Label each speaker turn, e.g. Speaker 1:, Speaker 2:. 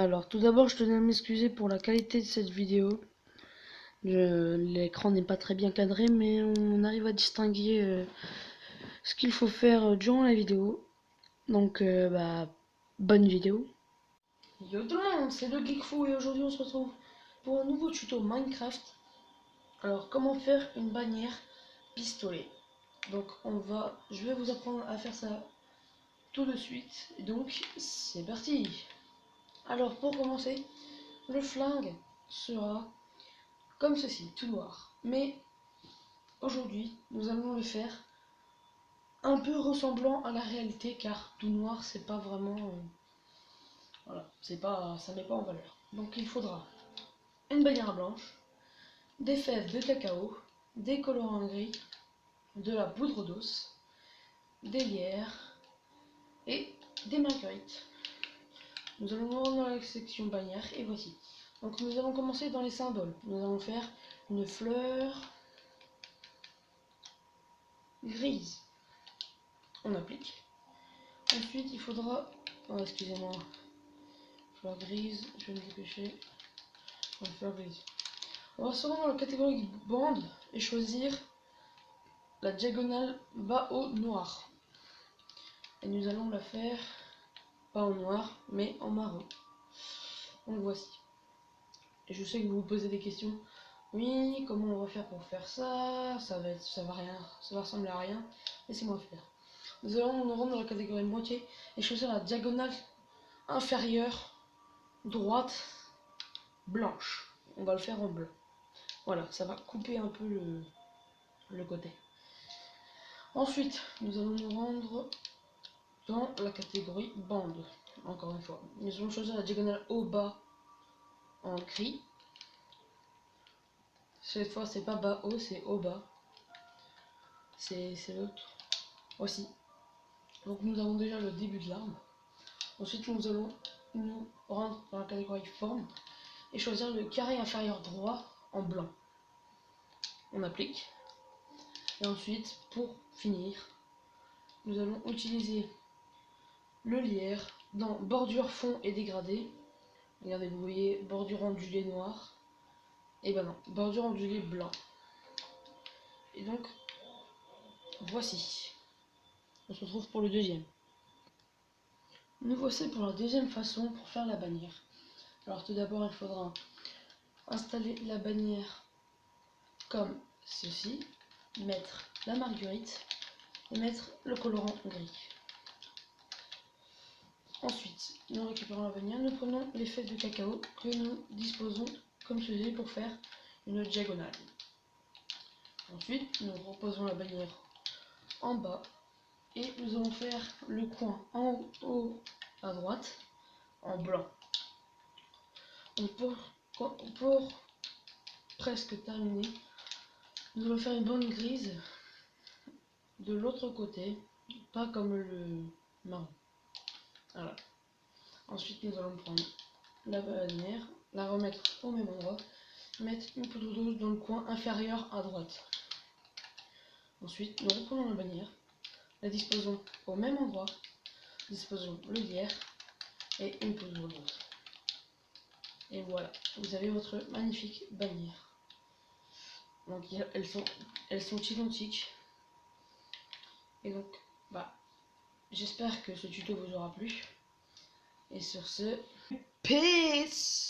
Speaker 1: Alors, tout d'abord, je tenais à m'excuser pour la qualité de cette vidéo. L'écran n'est pas très bien cadré, mais on arrive à distinguer ce qu'il faut faire durant la vidéo. Donc, bonne vidéo. Yo tout le monde, c'est le Geekfou et aujourd'hui on se retrouve pour un nouveau tuto Minecraft. Alors, comment faire une bannière pistolet. Donc, je vais vous apprendre à faire ça tout de suite. Et donc, c'est parti. Alors, pour commencer, le flingue sera comme ceci, tout noir. Mais aujourd'hui, nous allons le faire un peu ressemblant à la réalité, car tout noir, c'est pas vraiment, voilà, ça met pas en valeur. Donc il faudra une bannière blanche, des fèves de cacao, des colorants gris, de la poudre d'os, des lierres et des marguerites. Nous allons nous rendre dans la section bannière et voici. Donc nous allons commencer dans les symboles. Nous allons faire une fleur grise. On applique. Ensuite il faudra, oh, excusez-moi, fleur grise, je vais me dépêcher. Fleur grise. On va se rendre dans la catégorie bande et choisir la diagonale bas haut noir. Et nous allons la faire pas en noir mais en marron. Donc voici. Et je sais que vous vous posez des questions. Oui, comment on va faire pour faire ça? Ça va ressembler à rien. Laissez-moi faire. Nous allons nous rendre dans la catégorie moitié et choisir la diagonale inférieure droite blanche. On va le faire en blanc. Voilà, ça va couper un peu le côté. Ensuite, nous allons nous rendre dans la catégorie bande. Encore une fois, nous allons choisir la diagonale haut-bas en gris. Cette fois, c'est pas bas-haut, c'est haut-bas. C'est l'autre aussi. Donc nous avons déjà le début de l'arme. Ensuite, nous allons nous rendre dans la catégorie forme et choisir le carré inférieur droit en blanc. On applique. Et ensuite, pour finir, nous allons utiliser le lierre dans bordure fond et dégradé. Regardez, vous voyez bordure ondulée noire. Et ben non, bordure ondulée blanc. Et donc, voici. On se retrouve pour le deuxième. Nous voici pour la deuxième façon pour faire la bannière. Alors tout d'abord, il faudra installer la bannière comme ceci, mettre la marguerite et mettre le colorant gris. Ensuite, nous récupérons la bannière, nous prenons les fèves de cacao que nous disposons comme ceci pour faire une diagonale. Ensuite, nous reposons la bannière en bas et nous allons faire le coin en haut à droite en blanc. Donc pour presque terminer, nous allons faire une bande grise de l'autre côté, pas comme le marron. Voilà. Ensuite, nous allons prendre la bannière, la remettre au même endroit, mettre une poudre d'eau dans le coin inférieur à droite. Ensuite, nous reprenons la bannière, la disposons au même endroit, disposons le lierre et une poudre d'eau. Et voilà, vous avez votre magnifique bannière. Donc elles sont identiques. Et donc, j'espère que ce tuto vous aura plu. Et sur ce, peace!